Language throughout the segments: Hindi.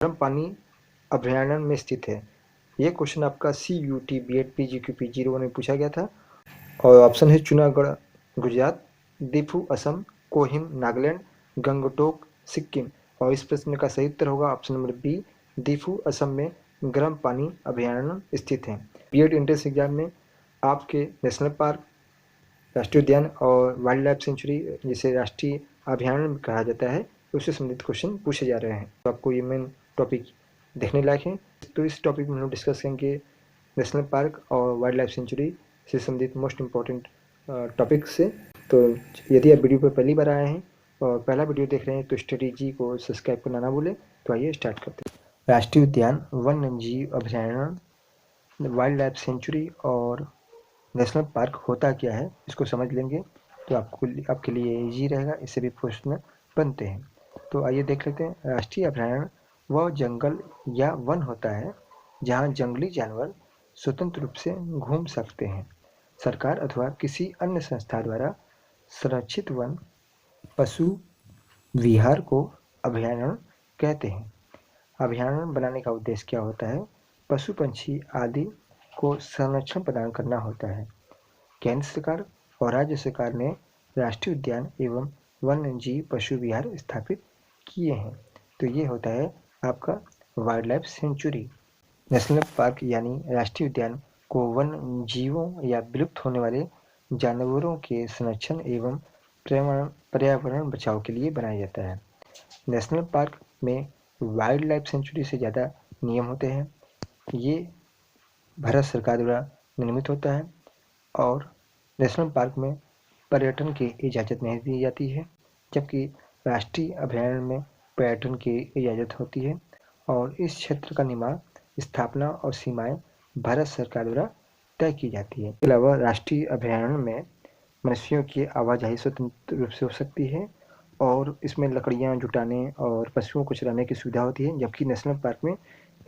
गर्म पानी अभयारण्य में स्थित है। ये क्वेश्चन आपका CUT BEd PGQP 01 में पूछा गया था और ऑप्शन है चुनागढ़ गुजरात, दीफू असम, कोहिम नागालैंड, गंगटोक सिक्किम। और इस प्रश्न का सही उत्तर होगा option number B, Diphu Assam में गर्म पानी अभयारण्य स्थित है। बीएड एंट्रेंस एग्जाम में आपके नेशनल पार्क, राष्ट्रीय उद्यान और वाइल्ड लाइफ सेंचुरी जिसे राष्ट्रीय अभयारण्य कहा जाता है उससे संबंधित क्वेश्चन पूछे जा रहे हैं। तो आपको ये मेन टॉपिक देखने लायक है। तो इस टॉपिक में हम लोग डिस्कस करेंगे नेशनल पार्क और वाइल्ड लाइफ सेंचुरी से संबंधित मोस्ट इम्पॉर्टेंट टॉपिक से। तो यदि आप वीडियो पर पहली बार आए हैं और पहला वीडियो देख रहे हैं तो स्ट्रेटेजी को सब्सक्राइब करना ना भूलें। तो आइए स्टार्ट करते हैं। राष्ट्रीय उद्यान, वन्य जीव अभयारण्य, वाइल्ड लाइफ सेंचुरी और नेशनल पार्क होता क्या है इसको समझ लेंगे तो आपके लिए इजी रहेगा। इससे भी प्रश्न बनते हैं। तो आइए देख लेते हैं। राष्ट्रीय अभयारण्य वह जंगल या वन होता है जहां जंगली जानवर स्वतंत्र रूप से घूम सकते हैं। सरकार अथवा किसी अन्य संस्था द्वारा संरक्षित वन पशु विहार को अभयारण्य कहते हैं। अभयारण्य बनाने का उद्देश्य क्या होता है? पशु पंछी आदि को संरक्षण प्रदान करना होता है। केंद्र सरकार और राज्य सरकार ने राष्ट्रीय उद्यान एवं वन्य जीव पशु विहार स्थापित किए हैं। तो ये होता है आपका wild life sanctuary. National park यानी राष्ट्रीय उद्यान को वन्य जीवों या विलुप्त होने वाले जानवरों के संरक्षण एवं पर्यावरण बचाव के लिए बनाया जाता है। नेशनल पार्क में वाइल्ड लाइफ सेंचुरी से ज़्यादा नियम होते हैं। ये भारत सरकार द्वारा निर्मित होता है और नेशनल पार्क में पर्यटन की इजाज़त नहीं दी जाती है, जबकि राष्ट्रीय अभयारण्य में पर्यटन की इजाज़त होती है और इस क्षेत्र का निर्माण, स्थापना और सीमाएं भारत सरकार द्वारा तय की जाती है। इसके अलावा राष्ट्रीय अभयारण्य में मनुष्यों की आवाजाही स्वतंत्र रूप से हो सकती है और इसमें लकड़ियां जुटाने और पशुओं को चराने की सुविधा होती है, जबकि नेशनल पार्क में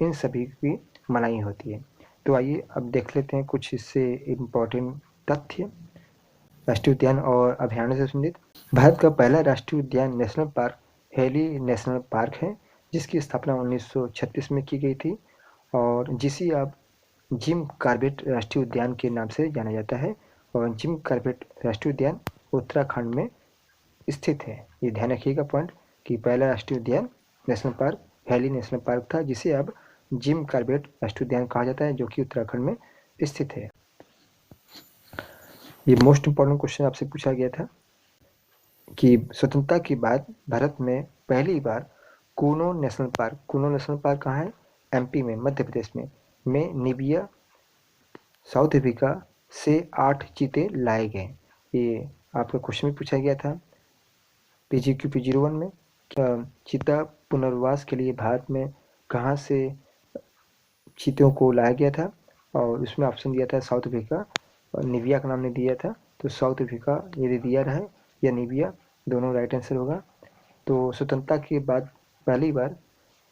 इन सभी की मनाही होती है। तो आइए अब देख लेते हैं कुछ इससे इम्पोर्टेंट तथ्य राष्ट्रीय उद्यान और अभयारण्य से संबंधित। भारत का पहला राष्ट्रीय उद्यान national park heli national park है, जिसकी स्थापना 1936 में की गई थी और जिसे अब जिम कॉर्बेट राष्ट्रीय उद्यान के नाम से जाना जाता है। और जिम कॉर्बेट राष्ट्रीय उद्यान उत्तराखंड में स्थित है। ये ध्यान रखिएगा पॉइंट कि पहला राष्ट्रीय उद्यान national park heli national park था, जिसे अब जिम कॉर्बेट राष्ट्रीय उद्यान कहा जाता है, जो कि उत्तराखंड में स्थित है। ये मोस्ट इम्पॉर्टेंट क्वेश्चन आपसे पूछा गया था कि स्वतंत्रता के बाद भारत में पहली बार कूनो नेशनल पार्क कहाँ है? MP में, मध्य प्रदेश में नीबिया साउथ अफ्रीका से 8 चीते लाए गए। ये आपका क्वेश्चन भी पूछा गया था PGQP 01 में। चीता पुनर्वास के लिए भारत में कहाँ से चीतों को लाया गया था? और उसमें ऑप्शन दिया था साउथ अफ्रीका और नीबिया का नाम नहीं दिया था। तो साउथ अफ्रीका यदि दिया रहे या नीबिया, दोनों राइट आंसर होगा। तो स्वतंत्रता के बाद पहली बार,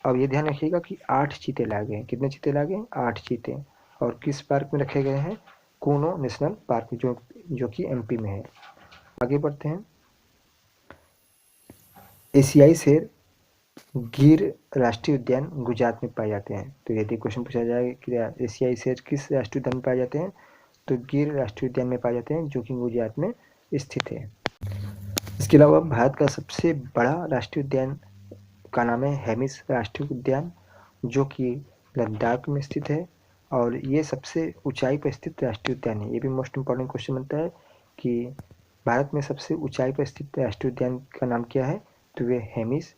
अब ये ध्यान रखिएगा कि 8 चीते लाए गए हैं। कितने चीते लाए गए? 8 चीते। और किस पार्क में रखे गए हैं? कूनो नेशनल पार्क, जो कि MP में है। आगे बढ़ते हैं। एशियाई शेर गिर राष्ट्रीय उद्यान गुजरात में पाए जाते हैं। तो यदि क्वेश्चन पूछा जाए कि एशियाई शेर किस राष्ट्रीय उद्यान में पाए जाते हैं, तो गिर राष्ट्रीय उद्यान में पाए जाते हैं, जो कि गुजरात में स्थित है। इसके अलावा भारत का सबसे बड़ा राष्ट्रीय उद्यान का नाम है हेमिस राष्ट्रीय उद्यान, जो कि लद्दाख में स्थित है और ये सबसे ऊंचाई पर स्थित राष्ट्रीय उद्यान है। ये भी मोस्ट इम्पॉर्टेंट क्वेश्चन बनता है कि भारत में सबसे ऊंचाई पर स्थित राष्ट्रीय उद्यान का नाम क्या है? तो वे हेमिस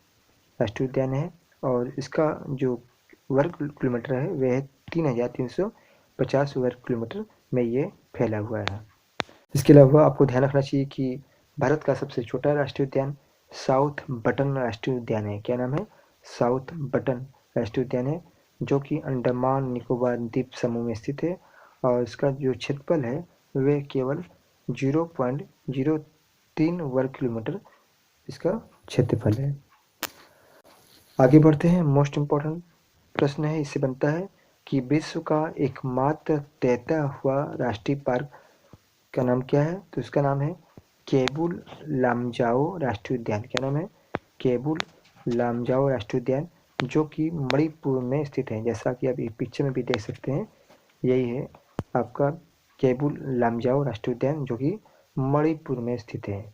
राष्ट्रीय उद्यान है और इसका जो वर्ग किलोमीटर है वह है 3350 वर्ग किलोमीटर में ये फैला हुआ है। इसके अलावा आपको ध्यान रखना चाहिए कि भारत का सबसे छोटा राष्ट्रीय उद्यान साउथ बटन राष्ट्रीय उद्यान है। क्या नाम है? साउथ बटन राष्ट्रीय उद्यान है, जो कि अंडमान निकोबार द्वीप समूह में स्थित है और इसका जो क्षेत्रफल है वह केवल 0.03 वर्ग किलोमीटर इसका क्षेत्रफल है। आगे बढ़ते हैं। मोस्ट इम्पॉर्टेंट प्रश्न है, इससे बनता है कि विश्व का एकमात्र तैरता हुआ राष्ट्रीय पार्क का नाम क्या है? तो इसका नाम है केबुल लामजाओ राष्ट्रीय उद्यान। क्या नाम है? केबुल लामजाओ राष्ट्रीय उद्यान। जो कि मणिपुर में स्थित है। जैसा कि आप इस पिक्चर में भी देख सकते हैं, यही है आपका केबुल लामजाओ राष्ट्रीय उद्यान, जो कि मणिपुर में स्थित है।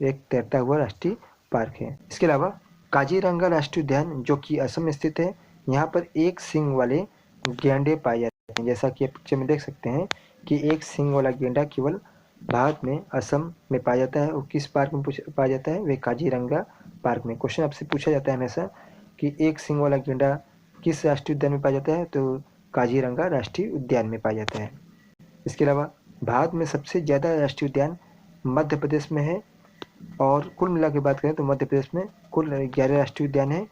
एक तैरता हुआ राष्ट्रीय पार्क है। इसके अलावा काजीरंगा राष्ट्रीय उद्यान, जो कि असम में स्थित है, यहाँ पर एक सींग वाले गैंडे पाए जाते हैं। जैसा कि आप पिक्चर में देख सकते हैं कि एक सींग वाला गेंडा केवल भारत में असम में पाया जाता है। और किस पार्क में पाया जाता है? वे काजीरंगा पार्क में। क्वेश्चन आपसे पूछा जाता है हमेशा कि एक सींग वाला गेंडा किस राष्ट्रीय उद्यान में पाया जाता है? तो काजीरंगा राष्ट्रीय उद्यान में पाया जाता है। इसके अलावा भारत में सबसे ज़्यादा राष्ट्रीय उद्यान मध्य प्रदेश में है। और कुल मिला के बात करें तो मध्य प्रदेश में कुल 11 राष्ट्रीय उद्यान है।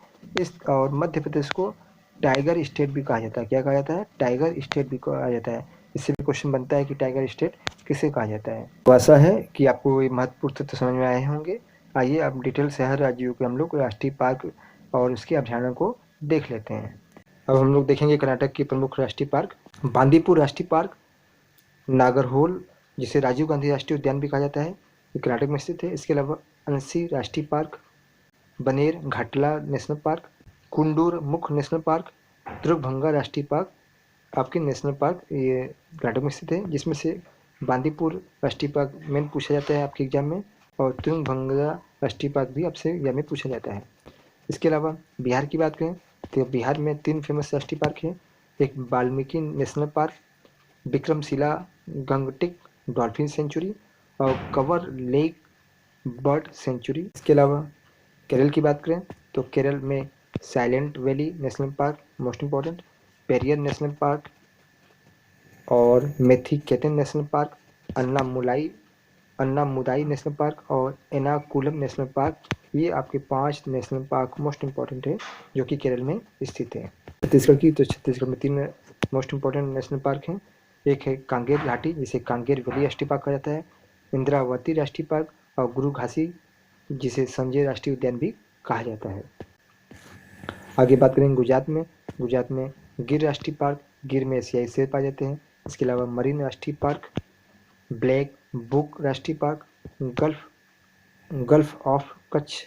और मध्य प्रदेश को टाइगर स्टेट भी कहा जाता है। क्या कहा जाता है? टाइगर स्टेट भी कहा जाता है। इससे भी क्वेश्चन बनता है कि टाइगर स्टेट किसे कहा जाता है। तो आशा है कि आपको ये महत्वपूर्ण तथ्य समझ में आए होंगे। आइए अब डिटेल से हर राज्यों के हम लोग राष्ट्रीय पार्क और उसके अभ्यारण्यों को देख लेते हैं। अब हम लोग देखेंगे कर्नाटक के प्रमुख राष्ट्रीय पार्क। बांदीपुर राष्ट्रीय पार्क, नागरहोल, जिसे राजीव गांधी राष्ट्रीय उद्यान भी कहा जाता है, ये कर्नाटक में स्थित है। इसके अलावा अंसी राष्ट्रीय पार्क, बनेर घाटला नेशनल पार्क, कुंडूर मुख नेशनल पार्क, ध्रुवभंगा राष्ट्रीय पार्क आपके नेशनल पार्क ये कर्नाटक में स्थित है, जिसमें से बांदीपुर राष्ट्रीय पार्क मेन पूछा जाता है आपके एग्जाम में, और ध्रुवभंगा राष्ट्रीय पार्क भी आपसे एग्जाम में पूछा जाता है। इसके अलावा बिहार की बात करें तो बिहार में 3 फेमस राष्ट्रीय पार्क हैं। एक Valmiki national park, Vikramshila Gangetic dolphin sanctuary और कवर लेक बर्ड सेंचुरी। इसके अलावा केरल की बात करें तो केरल में silent valley national park most important, Periyar national park और Mathikettan national park, Anamudi national park और एर्नाकुलम नेशनल पार्क, ये आपके 5 नेशनल पार्क मोस्ट इम्पॉर्टेंट है जो कि केरल में स्थित है। छत्तीसगढ़ की तो छत्तीसगढ़ में 3 मोस्ट इम्पॉर्टेंट नेशनल पार्क हैं। एक है कांगेर घाटी, जिसे कांगेर वैली राष्ट्रीय पार्क कहा जाता है, इंद्रावती राष्ट्रीय पार्क और गुरु घासी, जिसे संजय राष्ट्रीय उद्यान भी कहा जाता है। आगे बात करेंगे गुजरात में गिर राष्ट्रीय पार्क, गिर में एशियाई शेर पाए जाते हैं। इसके अलावा मरीन राष्ट्रीय पार्क, ब्लैक बुक राष्ट्रीय park, gulf of Kutch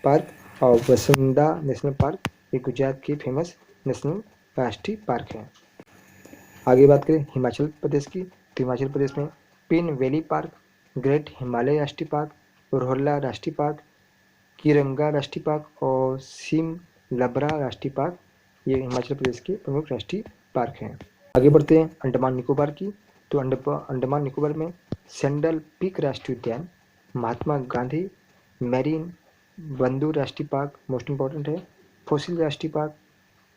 park और वसुंधा नेशनल पार्क, ये गुजरात के फेमस नेशनल राष्ट्रीय पार्क हैं। आगे बात करें हिमाचल प्रदेश की, तो हिमाचल प्रदेश में pin valley park, great Himalaya राष्ट्रीय पार्क, रोहला राष्ट्रीय पार्क, किरंगा राष्ट्रीय पार्क और सिमलबरा राष्ट्रीय पार्क, ये हिमाचल प्रदेश के प्रमुख राष्ट्रीय पार्क हैं। आगे बढ़ते हैं अंडमान निकोबार की, तो अंडमान निकोबार में सैंडल पीक राष्ट्रीय उद्यान, महात्मा गांधी मैरीन बंदू राष्ट्रीय पार्क मोस्ट इम्पॉर्टेंट है, फोसिल राष्ट्रीय पार्क,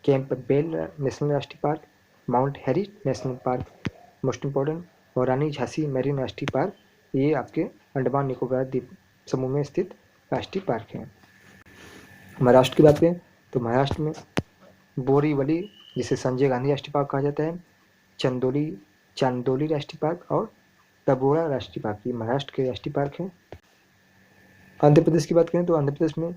कैंप बेल नेशनल राष्ट्रीय park, mount Herriot national park most important और रानी झांसी मैरीन राष्ट्रीय पार्क, ये आपके अंडमान निकोबार द्वीप समूह में स्थित राष्ट्रीय पार्क हैं। महाराष्ट्र की बात करें तो महाराष्ट्र में बोरीवली, जिसे संजय गांधी राष्ट्रीय पार्क कहा जाता है, चांदोली राष्ट्रीय पार्क और तबोड़ा राष्ट्रीय पार्क, ये महाराष्ट्र के राष्ट्रीय पार्क हैं। आंध्र प्रदेश की बात करें तो आंध्र प्रदेश में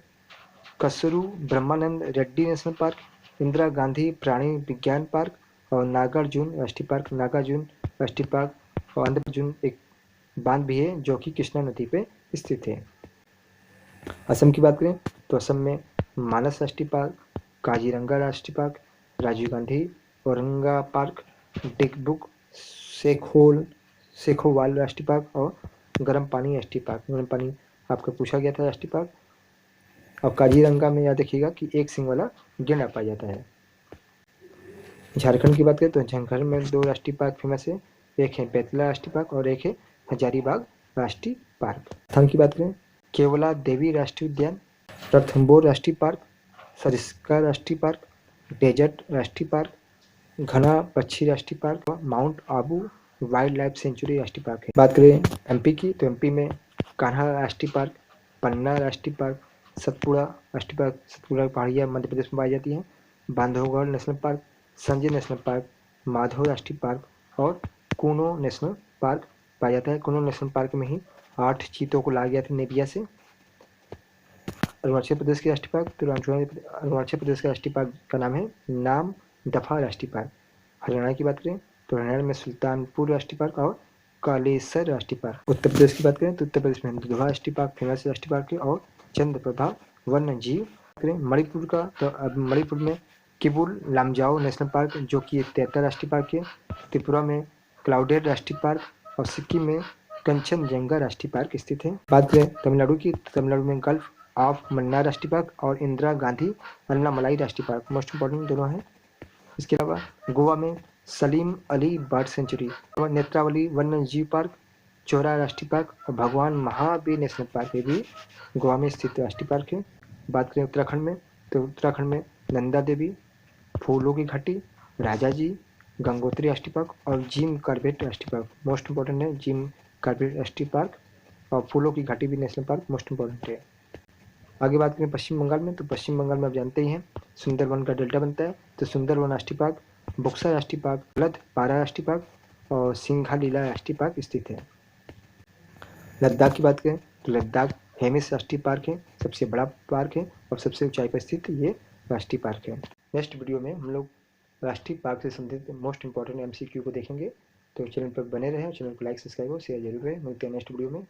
कसरू ब्रह्मानंद रेड्डी नेशनल पार्क, इंदिरा गांधी प्राणी विज्ञान पार्क और नागार्जुन राष्ट्रीय पार्क। नागार्जुन राष्ट्रीय पार्क और आंध्र प्रदेश एक बांध भी है जो कि कृष्णा नदी पे स्थित है। असम की बात करें तो असम में मानस राष्ट्रीय पार्क, काजीरंगा राष्ट्रीय पार्क, राजीव गांधी औरंगा पार्क, डिकबुक सेखोवाल राष्ट्रीय पार्क और गर्म पानी राष्ट्रीय पार्क। गर्म पानी आपका पूछा गया था राष्ट्रीय पार्क। और काजीरंगा में याद रखिएगा कि एक सिंग वाला गेंडा पाया जाता है। झारखंड की बात करें तो झारखंड में 2 राष्ट्रीय पार्क फेमस है, एक है बेतला राष्ट्रीय पार्क और एक है हजारीबाग राष्ट्रीय पार्क। राजस्थान की बात करें केवला देवी राष्ट्रीय उद्यान, रणथंभौर राष्ट्रीय पार्क, सरिस्का राष्ट्रीय पार्क, डेजर्ट राष्ट्रीय पार्क, घना पक्षी राष्ट्रीय पार्क और mount Abu wild life sanctuary राष्ट्रीय पार्क है। बात करें एमपी की तो एमपी में कान्हा राष्ट्रीय पार्क, पन्ना राष्ट्रीय पार्क, सतपुड़ा राष्ट्रीय पार्क, सतपुड़ा पहाड़ियाँ मध्य प्रदेश में पाई जाती हैं, Bandhavgarh national park, Sanjay national park, Madhav राष्ट्रीय पार्क और कूनो नेशनल पार्क पाया जाता है। कूनो नेशनल पार्क में ही 8 चीतों को लाया गया था नेपिया से। अरुणाचल प्रदेश के राष्ट्रीय पार्क, तो अरुणाचल प्रदेश का राष्ट्रीय पार्क का नाम है नाम दफा राष्ट्रीय पार्क। हरियाणा की बात करें तो हरियाणा में सुल्तानपुर राष्ट्रीय पार्क और कालेसर राष्ट्रीय पार्क। उत्तर प्रदेश की बात करें तो उत्तर प्रदेश में दुधवा राष्ट्रीय पार्क फेमस राष्ट्रीय पार्क है और चंद्रप्रभा वन्य जीव करें मणिपुर का, तो अब मणिपुर में किबुल लामजाओ नेशनल पार्क जो कि एक 73 राष्ट्रीय पार्क है। त्रिपुरा में क्लाउडेड राष्ट्रीय पार्क और सिक्किम में कंचनजंगा राष्ट्रीय पार्क स्थित है। बात करें तमिलनाडु की, तमिलनाडु में गल्फ ऑफ मन्नार राष्ट्रीय पार्क और इंदिरा गांधी अन्नामलाई राष्ट्रीय पार्क मोस्ट इंपॉर्टेंट दोनों हैं। इसके अलावा गोवा में सलीम अली बर्ड सेंचुरी, नेत्रावली वन्य जीव पार्क, चौरा राष्ट्रीय पार्क और भगवान महावीर नेशनल पार्क, ये भी गोवा में स्थित राष्ट्रीय पार्क है। बात करें उत्तराखंड में, तो उत्तराखंड में नंदा देवी, फूलों की घाटी, राजाजी, गंगोत्री राष्ट्रीय पार्क और जिम कॉर्बेट राष्ट्रीय पार्क मोस्ट इंपॉर्टेंट है। जिम कॉर्बेट राष्ट्रीय पार्क और फूलों की घाटी भी नेशनल पार्क मोस्ट इंपॉर्टेंट है। आगे बात करें पश्चिम बंगाल में, तो पश्चिम बंगाल में आप जानते ही हैं सुंदरवन का डेल्टा बनता है, तो सुंदरवन राष्ट्रीय पार्क, बक्सा राष्ट्रीय पार्क, लद पारा राष्ट्रीय पार्क और सिंघालीला राष्ट्रीय पार्क स्थित है। लद्दाख की बात करें तो लद्दाख हेमिस राष्ट्रीय पार्क है, सबसे बड़ा पार्क है और सबसे ऊंचाई पर स्थित ये राष्ट्रीय पार्क है। नेक्स्ट वीडियो में हम लोग राष्ट्रीय पार्क से संबंधित मोस्ट इंपॉर्टेंट MCQ को देखेंगे, तो चैनल पर बने रहें, चैनल को लाइक सब्सक्राइब और शेयर जरूर करें। मिलते हैं नेक्स्ट वीडियो में।